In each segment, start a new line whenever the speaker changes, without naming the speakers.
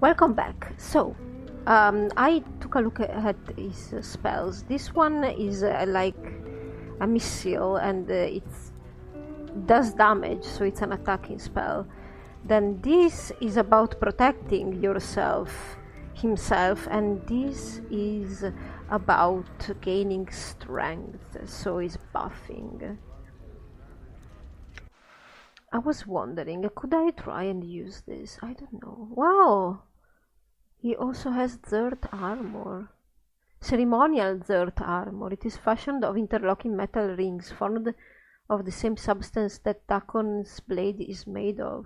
Welcome back. So, I took a look at his spells. This one is like a missile and it does damage, so it's an attacking spell. Then this is about protecting himself, and this is about gaining strength, so it's buffing. I was wondering, could I try and use this? I don't know. Wow! He also has dirt armor. Ceremonial dirt armor. It is fashioned of interlocking metal rings formed of the same substance that Dakon's blade is made of.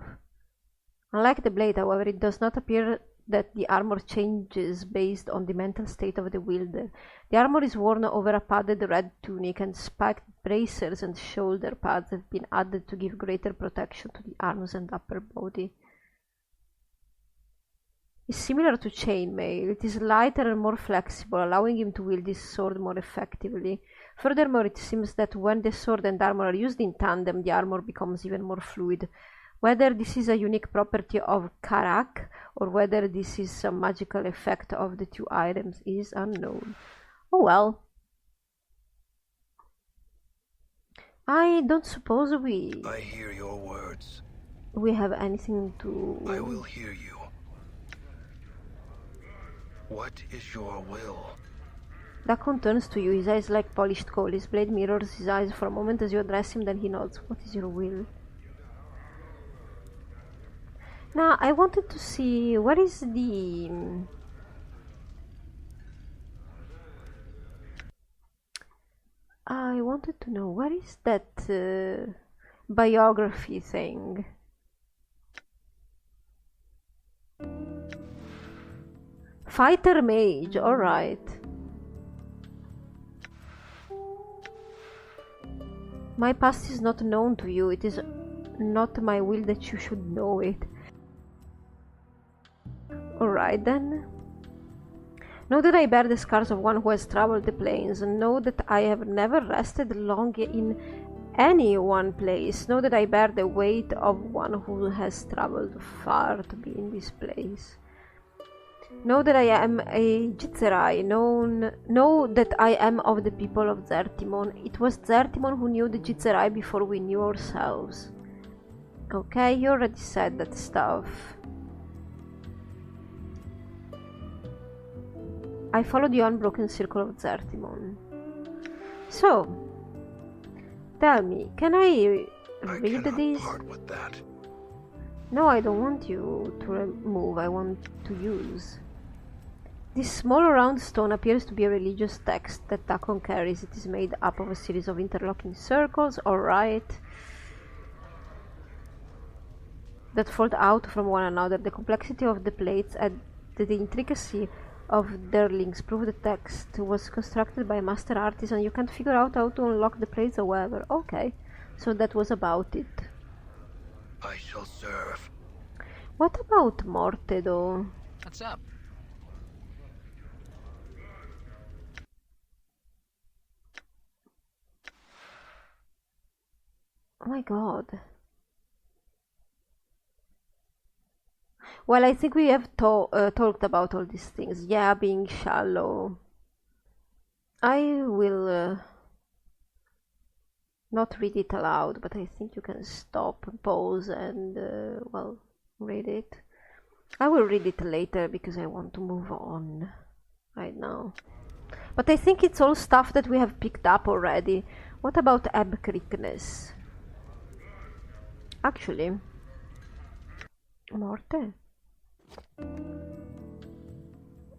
Unlike the blade, however, it does not appear that the armor changes based on the mental state of the wielder. The armor is worn over a padded red tunic, and spiked bracers and shoulder pads have been added to give greater protection to the arms and upper body. It's similar to chainmail. It is lighter and more flexible, allowing him to wield his sword more effectively. Furthermore, it seems that when the sword and armor are used in tandem, the armor becomes even more fluid. Whether this is a unique property of Karak, or whether this is some magical effect of the two items, is unknown. Oh well. I don't suppose
I hear your words.
we have anything to...
I will hear you. What is your will?
Dakon turns to you, his eyes like polished coal. His blade mirrors his eyes for a moment as you address him, then he nods. What is your will? Now, I wanted to see, what is the... I wanted to know, what is that biography thing? Fighter mage, alright. My past is not known to you. It is not my will that you should know it. Alright then. Know that I bear the scars of one who has traveled the plains, and know that I have never rested long in any one place. Know that I bear the weight of one who has traveled far to be in this place. Know that I am a Jitzerai. Know that I am of the people of Zertimon. It was Zertimon who knew the Jitzerai before we knew ourselves. Okay, you already said that stuff. I follow the unbroken circle of Zertimon. So, tell me, can I read this?
Part with that.
No, I don't want you to remove, I want to use. This small round stone appears to be a religious text that Dakon carries. It is made up of a series of interlocking circles, alright, that fold out from one another. The complexity of the plates and the intricacy of their links prove the text was constructed by a master artisan. You can't figure out how to unlock the plates, however. Okay, so that was about it.
I shall serve.
What about Morte, though?
What's up?
Oh my god. Well, I think we have talked about all these things. Yeah, being shallow. I will not read it aloud, but I think you can stop, pause, and, well, read it. I will read it later because I want to move on right now. But I think it's all stuff that we have picked up already. What about ebb quickness? Actually, Morte?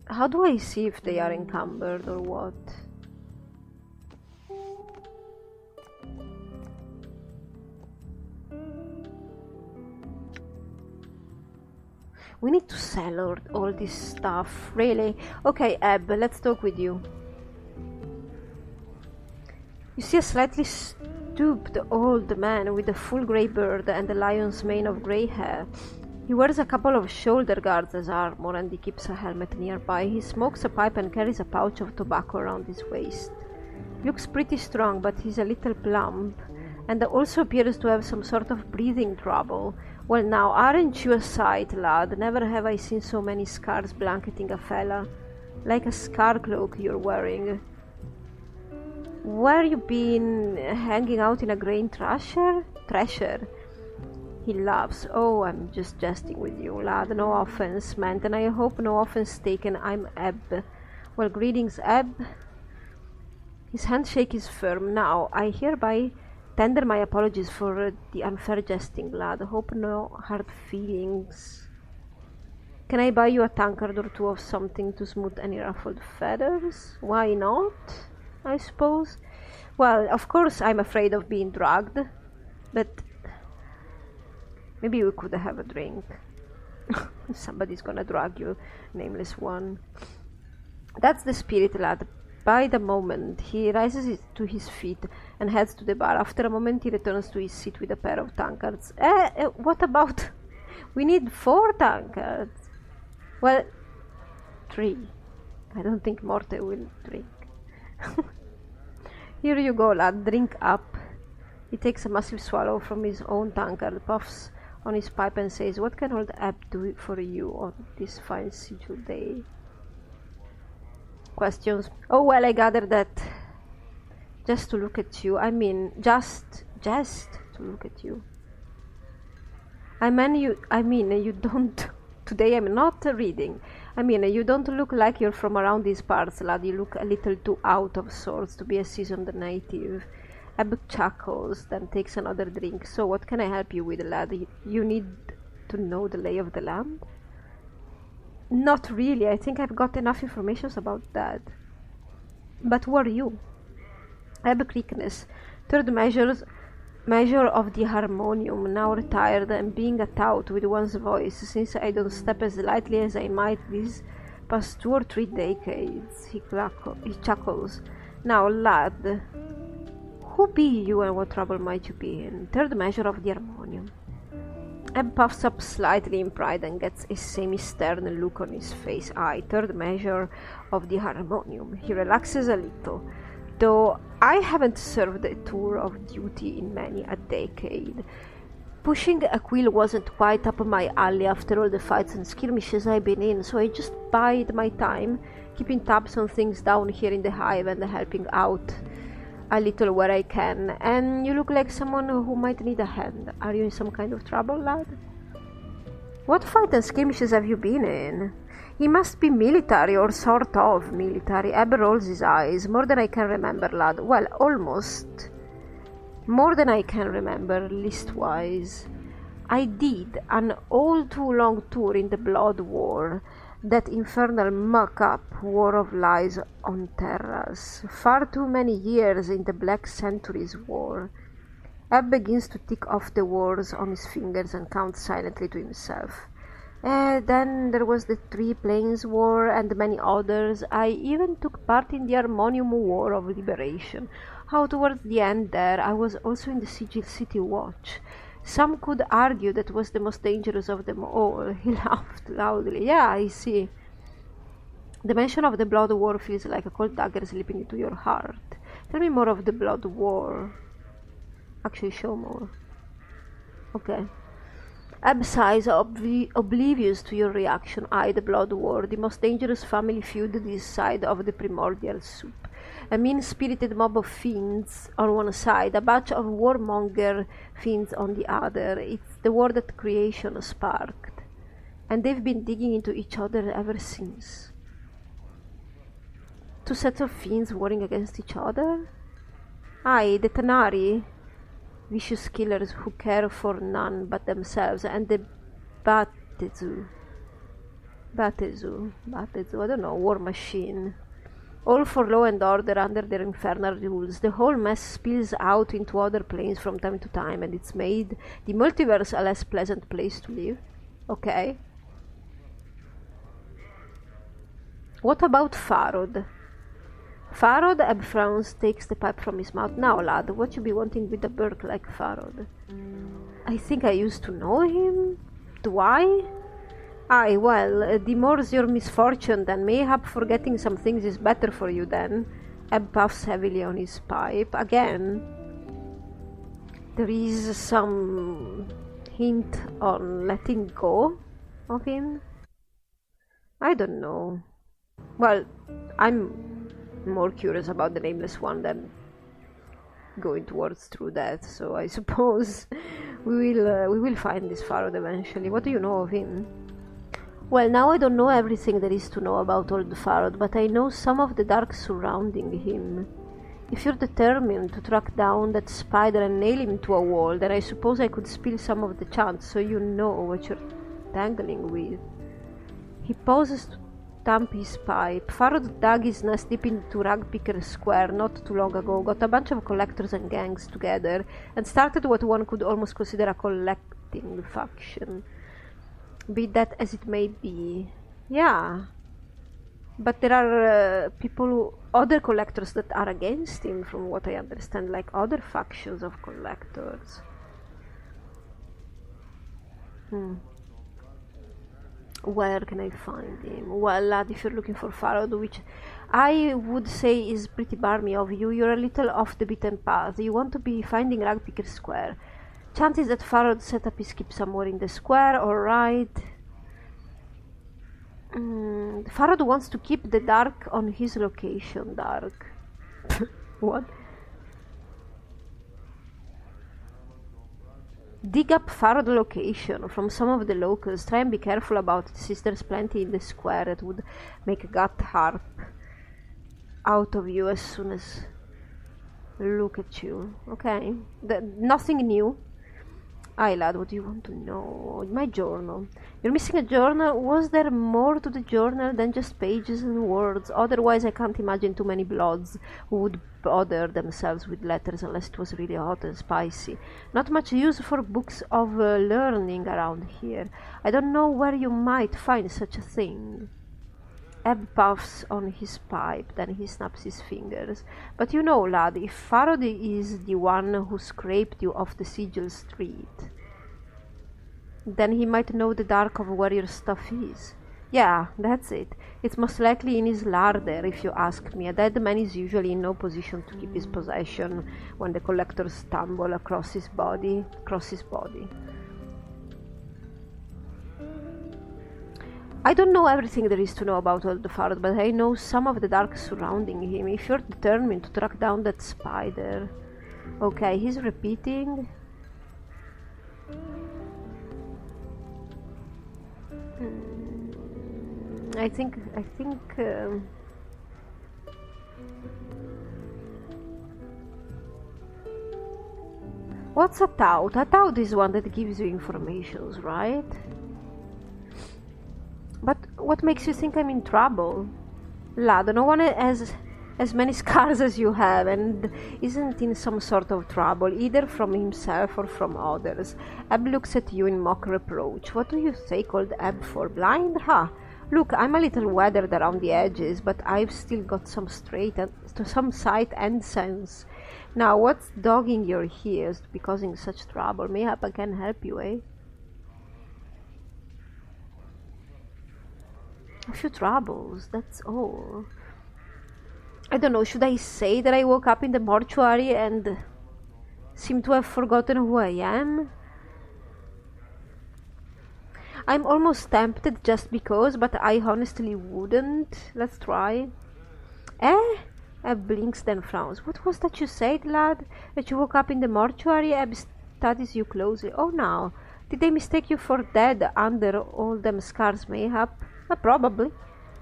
How do I see if they are encumbered or what? We need to sell all this stuff, really? Okay, Ebb, let's talk with you. You see a slightly stooped old man with a full grey beard and a lion's mane of grey hair. He wears a couple of shoulder guards as armor, and he keeps a helmet nearby. He smokes a pipe and carries a pouch of tobacco around his waist. He looks pretty strong, but he's a little plump, and also appears to have some sort of breathing trouble. Well now, aren't you a sight, lad? Never have I seen so many scars blanketing a fella. Like a scar cloak you're wearing. Where you been hanging out in a grain thrasher? He laughs. Oh, I'm just jesting with you, lad. No offense meant, and I hope no offense taken. I'm Ebb. Well, greetings, Ebb. His handshake is firm. Now, I hereby tender my apologies for the unfair jesting, lad. Hope no hard feelings. Can I buy you a tankard or two of something to smooth any ruffled feathers? Why not, I suppose? Well, of course I'm afraid of being drugged, but maybe we could have a drink. Somebody's gonna drug you, nameless one. That's the spirit, lad. By the moment, he rises to his feet and heads to the bar. After a moment, he returns to his seat with a pair of tankards. What about... We need 4 tankards. Well, 3. I don't think Morte will drink. Here you go, lad. Drink up. He takes a massive swallow from his own tankard, puffs on his pipe and says, what can old Ebb do for you on this fine sigil day? Questions. Oh, well, I gather that just to look at you. I mean, just to look at you. I mean, you don't... Today I'm not reading. I mean, you don't look like you're from around these parts, lad. You look a little too out of sorts to be a seasoned native. Ebb chuckles, then takes another drink. So, what can I help you with, lad? You need to know the lay of the land? Not really. I think I've got enough information about that. But who are you? Ebb Creekness, 3rd measure of the harmonium, now retired and being a tout with one's voice, since I don't step as lightly as I might these past 2 or 3 decades. He chuckles. Now, lad, who be you and what trouble might you be in? 3rd measure of the harmonium. Ebb puffs up slightly in pride and gets a semi-stern look on his face. Aye, 3rd measure of the harmonium. He relaxes a little. Though I haven't served a tour of duty in many a decade. Pushing a quill wasn't quite up my alley after all the fights and skirmishes I've been in, so I just bide my time, keeping tabs on things down here in the hive and helping out a little where I can. And you look like someone who might need a hand. Are you in some kind of trouble, lad? What fight and skirmishes have you been in? He must be military, or sort of military. Ebb rolls his eyes. More than I can remember, lad. Well, almost. More than I can remember, list-wise. I did an all too long tour in the Blood War. That infernal muck-up war of lies on Terras. Far too many years in the Black Centuries War. Ebb begins to tick off the wars on his fingers and counts silently to himself. Then there was the Three Plains War and many others. I even took part in the Harmonium War of Liberation. How towards the end there, I was also in the Sigil City Watch. Some could argue that was the most dangerous of them all. He laughed loudly. Yeah, I see. The mention of the Blood War feels like a cold dagger slipping into your heart. Tell me more of the Blood War. Actually, show more. Okay. Ebb sighs, oblivious to your reaction. Aye, the Blood War, the most dangerous family feud this side of the primordial soup. A mean-spirited mob of fiends on one side, a batch of warmonger fiends on the other. It's the war that creation sparked. And they've been digging into each other ever since. 2 sets of fiends warring against each other? Aye, the Tanari, vicious killers who care for none but themselves, and the Batezu, I don't know, war machine. All for law and order under their infernal rules. The whole mess spills out into other planes from time to time, and it's made the multiverse a less pleasant place to live. Okay. What about Farod? Farod, Ebb frowns, takes the pipe from his mouth. Now, lad, what you be wanting with a bird like Farod? I think I used to know him. Do I? Aye, well, the more's your misfortune, then mayhap forgetting some things is better for you then. Ebb puffs heavily on his pipe. Again, there is some hint on letting go of him? I don't know. Well, I'm more curious about the Nameless One than going towards true death, so I suppose we will find this Pharaoh eventually. What do you know of him? Well, now I don't know everything there is to know about old Pharaoh, but I know some of the dark surrounding him. If you're determined to track down that spider and nail him to a wall, then I suppose I could spill some of the chants so you know what you're tangling with. He pauses to thump his pipe. Pharaoh dug his nest deep into Ragpicker Square not too long ago, got a bunch of collectors and gangs together, and started what one could almost consider a collecting faction. Be that as it may be. Yeah. But there are other collectors that are against him, from what I understand, like other factions of collectors. Where can I find him? Well, lad, if you're looking for Pharaoh, which I would say is pretty barmy of you, you're a little off the beaten path. You want to be finding Ragpicker Square. Chances that Pharaoh set up his keep somewhere in the square, alright. Pharaoh wants to keep the dark on his location, dark. What? Dig up Pharaoh location from some of the locals. Try and be careful about it, since there's plenty in the square that would make a gut harp out of you as soon as... Look at you. Okay. Nothing new. Aye, lad, what do you want to know? My journal. You're missing a journal? Was there more to the journal than just pages and words? Otherwise, I can't imagine too many bloods who would bother themselves with letters unless it was really hot and spicy. Not much use for books of learning around here. I don't know where you might find such a thing. Ebb puffs on his pipe, then he snaps his fingers. But you know, lad, if Pharaoh is the one who scraped you off the sigil street, then he might know the dark of where your stuff is. Yeah, that's it. It's most likely in his larder, if you ask me. A dead man is usually in no position to keep his possession when the collectors stumble across his body. I don't know everything there is to know about old Pharaoh, but I know some of the dark surrounding him. If you're determined to track down that spider... Okay, he's repeating. I think... What's a tout? A tout is one that gives you informations, right? But what makes you think I'm in trouble? Lad, no one has as many scars as you have and isn't in some sort of trouble, either from himself or from others. Ebb looks at you in mock reproach. What do you take old Ebb for? Blind? Ha! Look, I'm a little weathered around the edges, but I've still got some some sight and sense. Now, what's dogging your heels to be causing such trouble? Mayhap I can help you, eh? A few troubles, that's all. I don't know, should I say that I woke up in the mortuary and seem to have forgotten who I am? I'm almost tempted just because, but I honestly wouldn't. Let's try. Eh? Ebb blinks then frowns. What was that you said, lad? That you woke up in the mortuary? Ebb studies you closely. Oh, now. Did they mistake you for dead under all them scars, mayhap? Probably.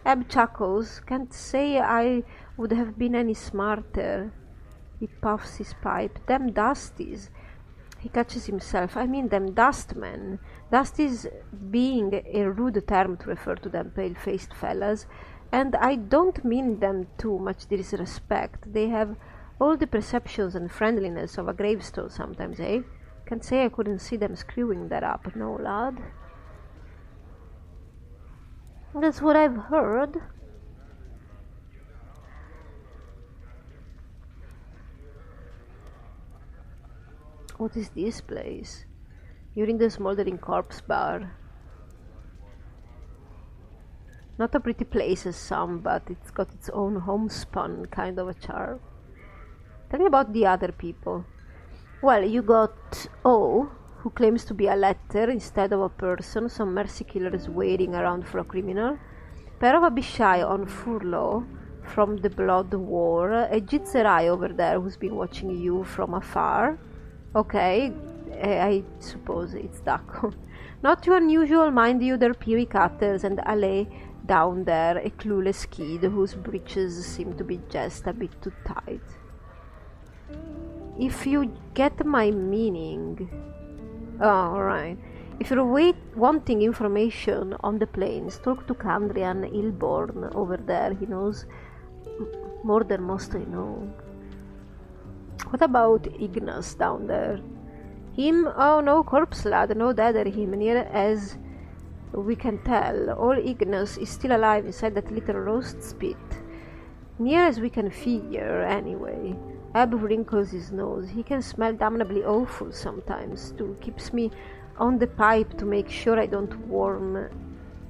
Ebb chuckles. Can't say I would have been any smarter. He puffs his pipe. Them dusties. He catches himself. I mean them dustmen. Dusties being a rude term to refer to them pale-faced fellas. And I don't mean them too much disrespect. They have all the perceptions and friendliness of a gravestone sometimes, eh? Can't say I couldn't see them screwing that up, no, lad? That's what I've heard. What is this place? You're in the smoldering corpse bar. Not a pretty place as some, but it's got its own homespun kind of a charm. Tell me about the other people. Well, you got O, who claims to be a letter instead of a person, some mercy killers waiting around for a criminal, pair of Abishai on furlough from the blood war, a Jitzerai over there who's been watching you from afar. Okay, I suppose it's Daco. Not too unusual, mind you, there are Piri cutters and Ale down there, a clueless kid whose breeches seem to be just a bit too tight. If you get my meaning... Oh, alright. If you're wanting information on the planes, talk to Kandrian Ilborn over there. He knows more than most I know. What about Ignas down there? Him? Oh no, corpse lad, no deader him, near as we can tell. All Ignas is still alive inside that little roast spit. Near as we can figure, anyway. Ab wrinkles his nose. He can smell damnably awful sometimes, too. Keeps me on the pipe to make sure it don't worm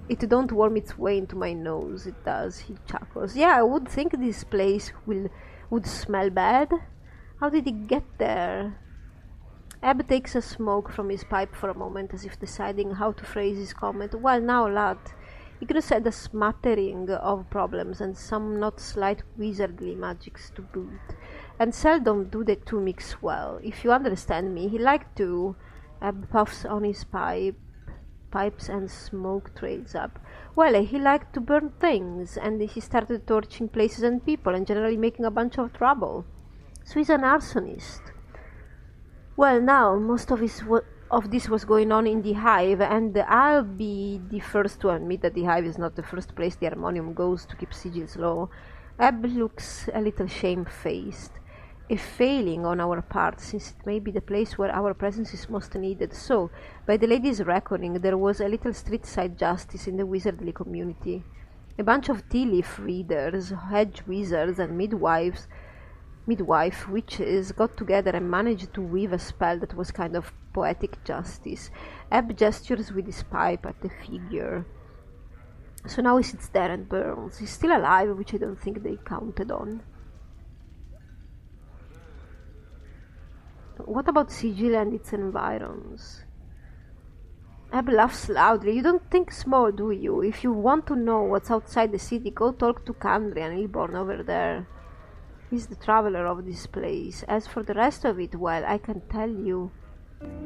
its way into my nose. It does, he chuckles. Yeah, I would think this place would smell bad. How did he get there? Ab takes a smoke from his pipe for a moment, as if deciding how to phrase his comment. Well, now, lad, Ignis had a smattering of problems, and some not slight wizardly magics to boot, and seldom do the two mix well. If you understand me, he liked to... Ab puffs on his pipes and smoke trails up. Well, he liked to burn things, and he started torching places and people, and generally making a bunch of trouble. So he's an arsonist. Well, now, most of this was going on in the Hive, and I'll be the first to admit that the Hive is not the first place the Harmonium goes to keep sigils low. Ab looks a little shamefaced. A failing on our part, since it may be the place where our presence is most needed. So, by the lady's reckoning, there was a little street-side justice in the wizardly community. A bunch of tea-leaf readers, hedge wizards, and midwife witches got together and managed to weave a spell that was kind of poetic justice. Ab gestures with his pipe at the figure. So now he sits there and burns. He's still alive, which I don't think they counted on. What about Sigil and its environs? Ab laughs loudly. You don't think small, do you? If you want to know what's outside the city, go talk to Kandrian Ilborn over there. He's the traveler of this place. As for the rest of it, well, I can tell you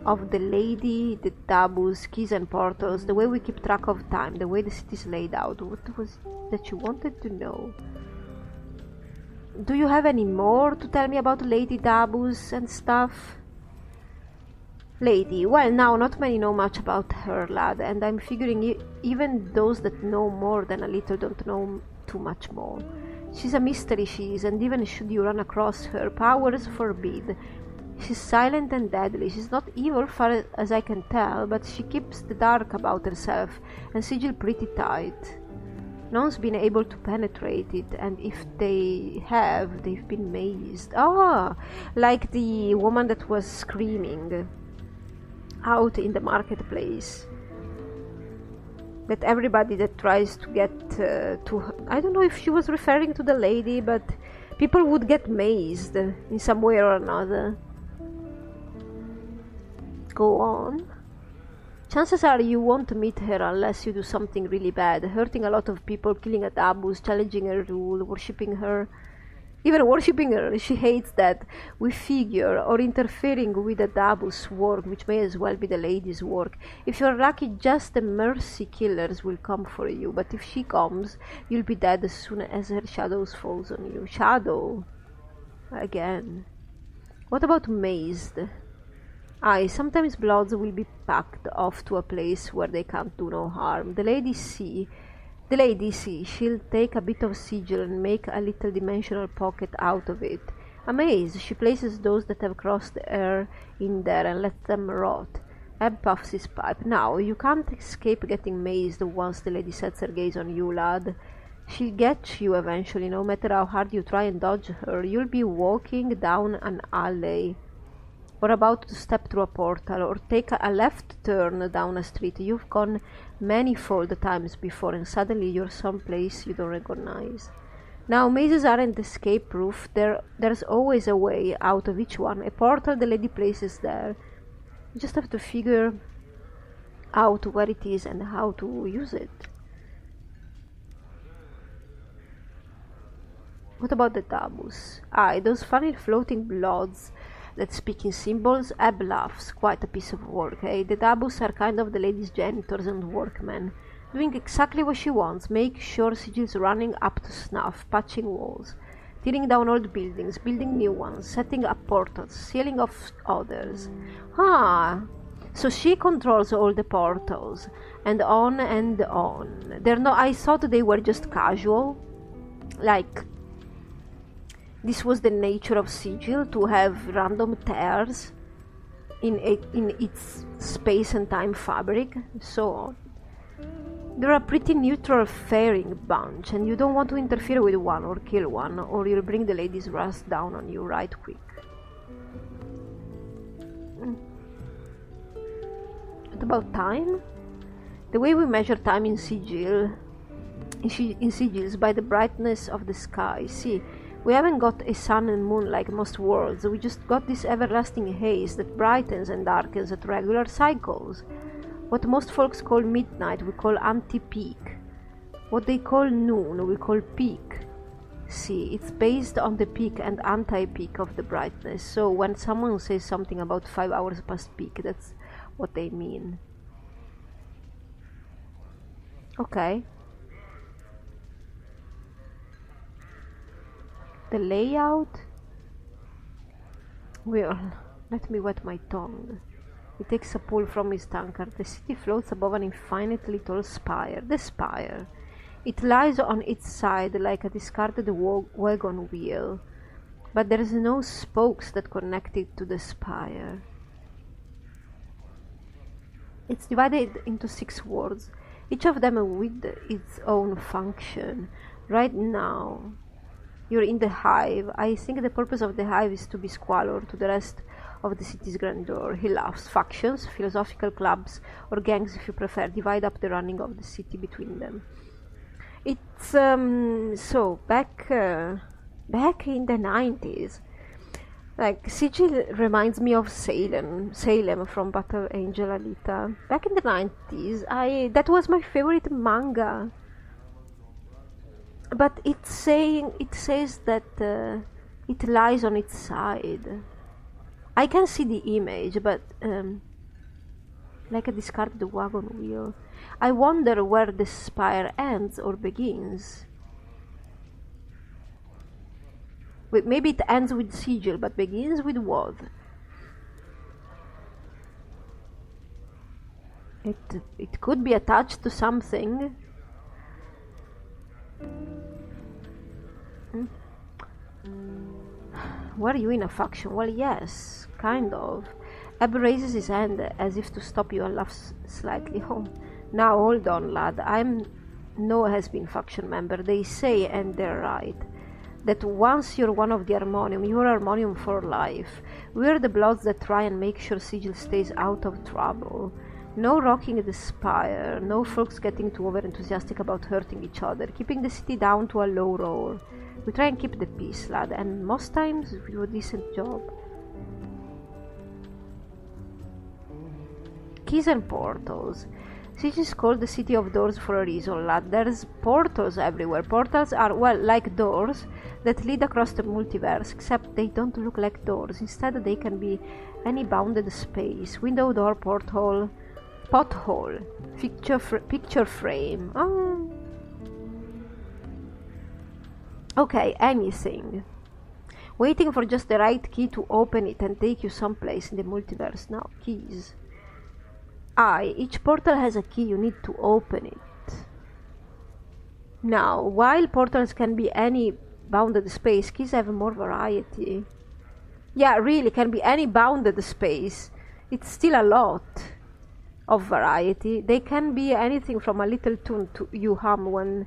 of the lady, the taboos, keys and portals, the way we keep track of time, the way the city's laid out. What was it that you wanted to know? Do you have any more to tell me about Lady Dabus and stuff? Lady, well, now, not many know much about her, lad, and I'm figuring even those that know more than a little don't know too much more. She's a mystery, she is, and even should you run across her, powers forbid. She's silent and deadly. She's not evil, far as I can tell, but she keeps the dark about herself, and Sigil pretty tight. No one's been able to penetrate it, and if they have, they've been mazed. Ah, like the woman that was screaming out in the marketplace. That everybody that tries to get to her, I don't know if she was referring to the lady, but people would get mazed in some way or another. Go on. Chances are you won't meet her unless you do something really bad, hurting a lot of people, killing a Dabus, challenging her rule, worshipping her. Even worshipping her, she hates that, we figure, or interfering with a Dabus work, which may as well be the lady's work. If you're lucky, just the mercy killers will come for you, but if she comes, you'll be dead as soon as her shadow falls on you. Shadow? Again. What about mazed? Aye, sometimes bloods will be packed off to a place where they can't do no harm. The lady see, she'll take a bit of sigil and make a little dimensional pocket out of it. A maze, she places those that have crossed the air in there and lets them rot. Ab puffs his pipe. Now, you can't escape getting mazed once the lady sets her gaze on you, lad. She'll get you eventually, no matter how hard you try and dodge her. You'll be walking down an alley, or about to step through a portal, or take a left turn down a street you've gone manifold times before, and suddenly you're someplace you don't recognize. Now, mazes aren't escape-proof. There's always a way out of each one, a portal the lady places there. You just have to figure out where it is and how to use it. What about the tabus? Those funny floating bloods that speak in symbols. Ab laughs. Quite a piece of work, eh? The tabus are kind of the lady's janitors and workmen, doing exactly what she wants. Make sure Sigil's running up to snuff, patching walls, tearing down old buildings, building new ones, setting up portals, sealing off others. So she controls all the portals, and on and on. I thought they were just casual, like this was the nature of Sigil, to have random tears in its space and time fabric. So they're a pretty neutral faring bunch, and you don't want to interfere with one or kill one, or you'll bring the lady's wrath down on you right quick. What about time? The way we measure time in Sigil is by the brightness of the sky. See, we haven't got a sun and moon like most worlds, we just got this everlasting haze that brightens and darkens at regular cycles. What most folks call midnight, we call anti-peak. What they call noon, we call peak. See, it's based on the peak and anti-peak of the brightness, so when someone says something about 5 hours past peak, that's what they mean. Okay. The layout? Well, let me wet my tongue. He takes a pull from his tankard. The city floats above an infinitely tall spire. The spire. It lies on its side like a discarded wagon wheel, but there is no spokes that connect it to the spire. It's divided into 6 wards, each of them with its own function. Right now, you're in the hive. I think the purpose of the hive is to be squalor to the rest of the city's grandeur. He laughs. Factions, philosophical clubs, or gangs if you prefer, divide up the running of the city between them. It's so back in the 90s. Like, Sigil reminds me of Salem from Battle Angel Alita. Back in the 90s, that was my favorite manga. But it says that it lies on its side. I can see the image, but like a discarded wagon wheel. I wonder where the spire ends or begins. Wait, maybe it ends with Sigil, but begins with what? It could be attached to something. Were you in a faction? Well, yes, kind of. Ab raises his hand as if to stop you and laughs slightly. Oh, now hold on, lad. Noah has been faction member. They say, and they're right, that once you're one of the Harmonium, you're Harmonium for life. We're the Bloods that try and make sure Sigil stays out of trouble. No rocking the spire, no folks getting too over-enthusiastic about hurting each other, keeping the city down to a low roar. We try and keep the peace, lad, and most times we do a decent job. Keys and portals. Sigil is called the City of Doors for a reason, lad. There's portals everywhere. Portals are, well, like doors that lead across the multiverse, except they don't look like doors. Instead, they can be any bounded space. Window, door, porthole, pothole, picture frame. Oh. Okay, anything. Waiting for just the right key to open it and take you someplace in the multiverse. Now, keys. Each portal has a key, you need to open it. Now, while portals can be any bounded space, keys have more variety. Yeah, really, can be any bounded space. It's still a lot of variety. They can be anything from a little tune to you hum when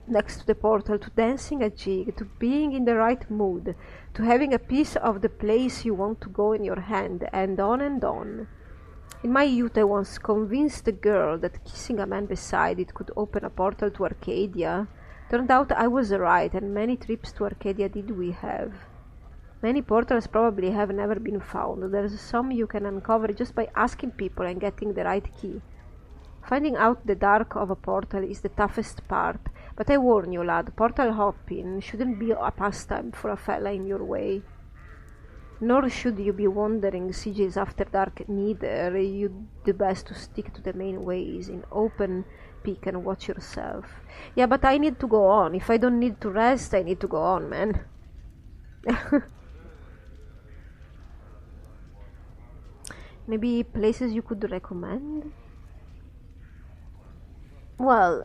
next to the portal, to dancing a jig, to being in the right mood, to having a piece of the place you want to go in your hand, and on and on. In my youth I once convinced a girl that kissing a man beside it could open a portal to Arcadia. Turned out I was right, and many trips to Arcadia did we have. Many portals probably have never been found. There's some you can uncover just by asking people and getting the right key. Finding out the dark of a portal is the toughest part, but I warn you, lad, portal hopping shouldn't be a pastime for a fella in your way. Nor should you be wandering sigils after dark neither. You'd do best to stick to the main ways in open peek and watch yourself. Yeah, but I need to go on. If I don't need to rest, I need to go on, man. Maybe places you could recommend? Well,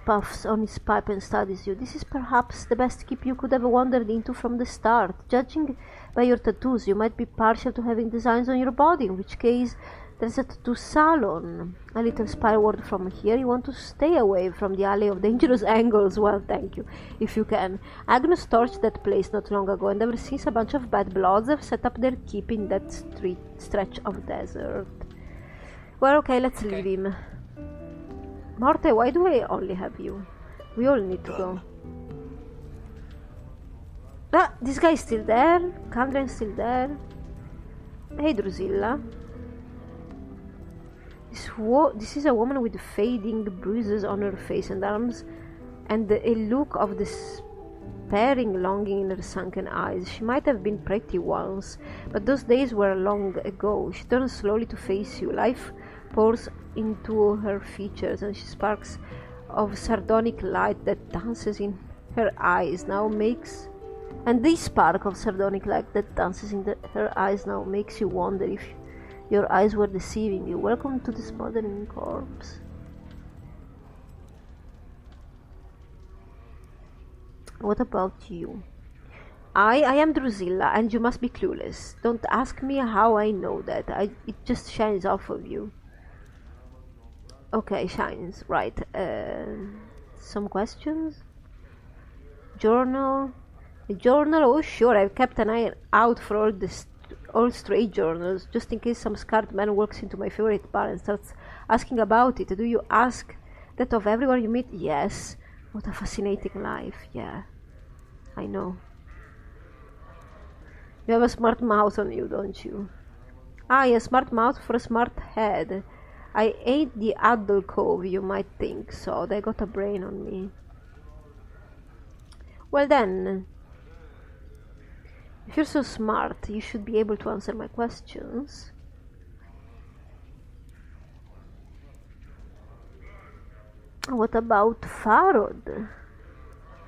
puffs on his pipe and studies you. This is perhaps the best keep you could have wandered into from the start. Judging by your tattoos, you might be partial to having designs on your body, in which case there's a tattoo salon. A little spireward from here. You want to stay away from the alley of dangerous angles. Well, thank you, if you can. Agnes torched that place not long ago, and ever since a bunch of bad bloods have set up their keep in that stretch of desert. Well, okay, let's leave him. Morte, why do I only have you? We all need to go. Ah, this guy's still there. Candren's still there. Hey, Drusilla. This is a woman with fading bruises on her face and arms, and a look of despairing longing in her sunken eyes. She might have been pretty once, but those days were long ago. She turns slowly to face you. Life pours into her features, and she sparks of sardonic light that dances in her eyes now makes. And this spark of sardonic light that dances in her eyes now makes you wonder if your eyes were deceiving you. Welcome to the smoldering corpse. What about you? I am Drusilla, and you must be clueless. Don't ask me how I know that. It just shines off of you. Okay, shines, right. Some questions? Journal? A journal? Oh sure, I've kept an eye out for all stray journals, just in case some scarred man walks into my favorite bar and starts asking about it. Do you ask that of everyone you meet? Yes. What a fascinating life, yeah. I know. You have a smart mouth on you, don't you? Ah, a smart mouth for a smart head. I ain't the adult cove you might think, so they got a brain on me. Well then, if you're so smart, you should be able to answer my questions. What about Farod?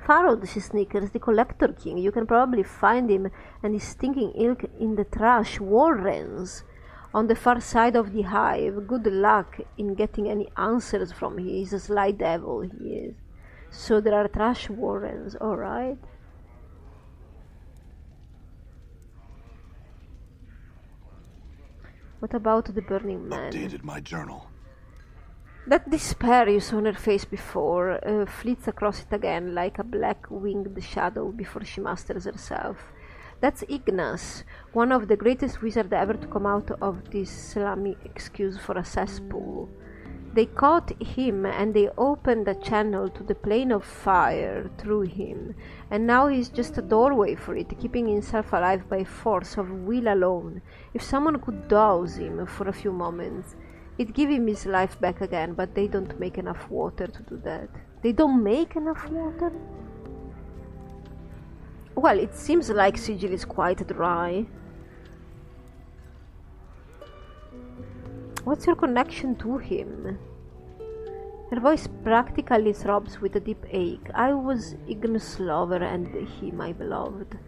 Farod, she snickers, the Collector King. You can probably find him and his stinking ilk in the trash warrens on the far side of the hive. Good luck in getting any answers from him. He's a sly devil, he is. So there are trash warrens, alright. What about the Burning Man?
Updated my journal.
That despair you saw on her face before flits across it again like a black-winged shadow before she masters herself. That's Ignas, one of the greatest wizards ever to come out of this slummy excuse for a cesspool. They caught him and they opened a channel to the plane of fire through him, and now he's just a doorway for it, keeping himself alive by force of will alone. If someone could douse him for a few moments, it'd give him his life back again, but they don't make enough water to do that. They don't make enough water? Well, it seems like Sigil is quite dry. What's your connection to him? Her voice practically throbs with a deep ache. I was Ignis' lover and he my beloved.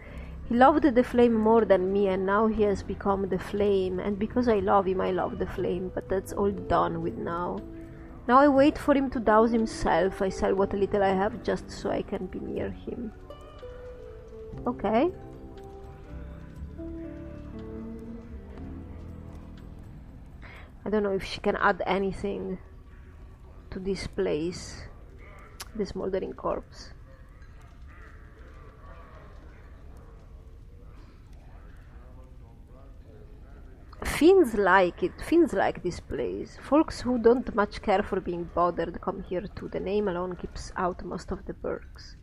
He loved the flame more than me, and now he has become the flame, and because I love him I love the flame, but that's all done with now. Now I wait for him to douse himself. I sell what little I have just so I can be near him. Okay. I don't know if she can add anything to this place, this smoldering corpse. Fiends like it. Fiends like this place. Folks who don't much care for being bothered come here too. The name alone keeps out most of the perks.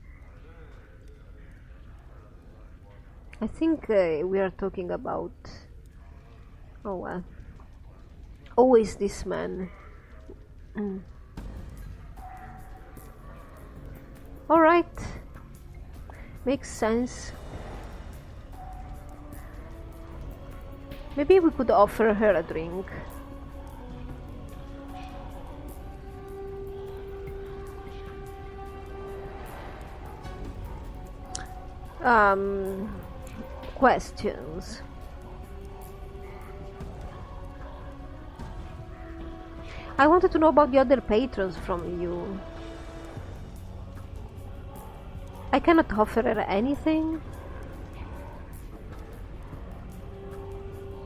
I think we are talking about... Oh well. Always this man. Alright. Makes sense. Maybe we could offer her a drink. Questions. I wanted to know about the other patrons from you. I cannot offer her anything.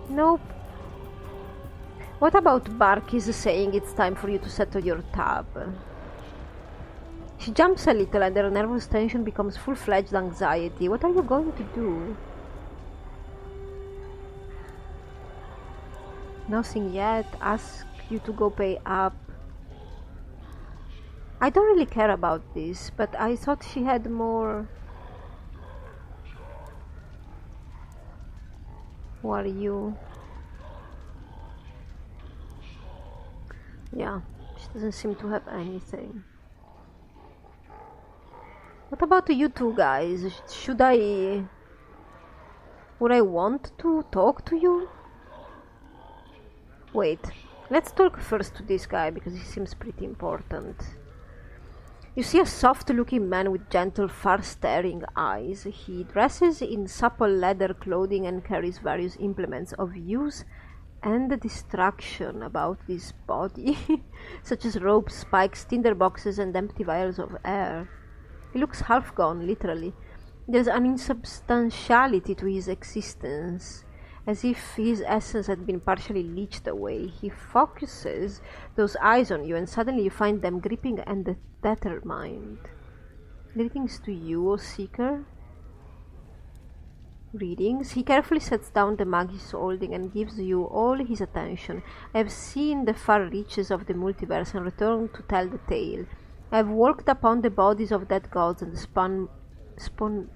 Nope. What about Barkis saying it's time for you to settle your tab? She jumps a little and her nervous tension becomes full-fledged anxiety. What are you going to do? Nothing yet. Ask you to go pay up. I don't really care about this, but I thought she had more... Who are you? Yeah, she doesn't seem to have anything. What about you two guys? Would I want to talk to you? Wait, let's talk first to this guy because he seems pretty important. You see a soft-looking man with gentle, far-staring eyes. He dresses in supple leather clothing and carries various implements of use and destruction about his body, such as ropes, spikes, tinder boxes, and empty vials of air. He looks half gone, literally. There's an insubstantiality to his existence, as if his essence had been partially leached away. He focuses those eyes on you, and suddenly you find them gripping and determined. Greetings to you, O Seeker. Greetings. He carefully sets down the mug he's holding and gives you all his attention. I have seen the far reaches of the multiverse and returned to tell the tale. I have worked upon the bodies of dead gods and spun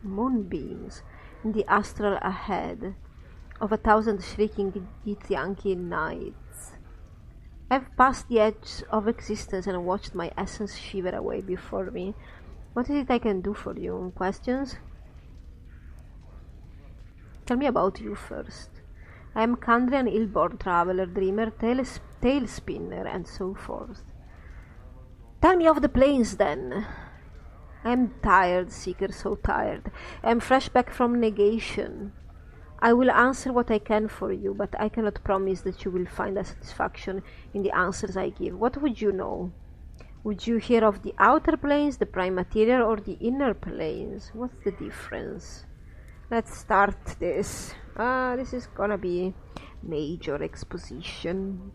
moonbeams in the astral ahead of 1,000 shrieking Githyanki nights. I have passed the edge of existence and watched my essence shiver away before me. What is it I can do for you? Questions? Tell me about you first. I am Kandrian Ilborn, traveler, dreamer, tale spinner, and so forth. Tell me of the plains, then. I am tired, Seeker, so tired. I am fresh back from negation. I will answer what I can for you, but I cannot promise that you will find a satisfaction in the answers I give. What would you know? Would you hear of the outer planes, the prime material, or the inner planes? What's the difference? Let's start this. This is gonna be major exposition.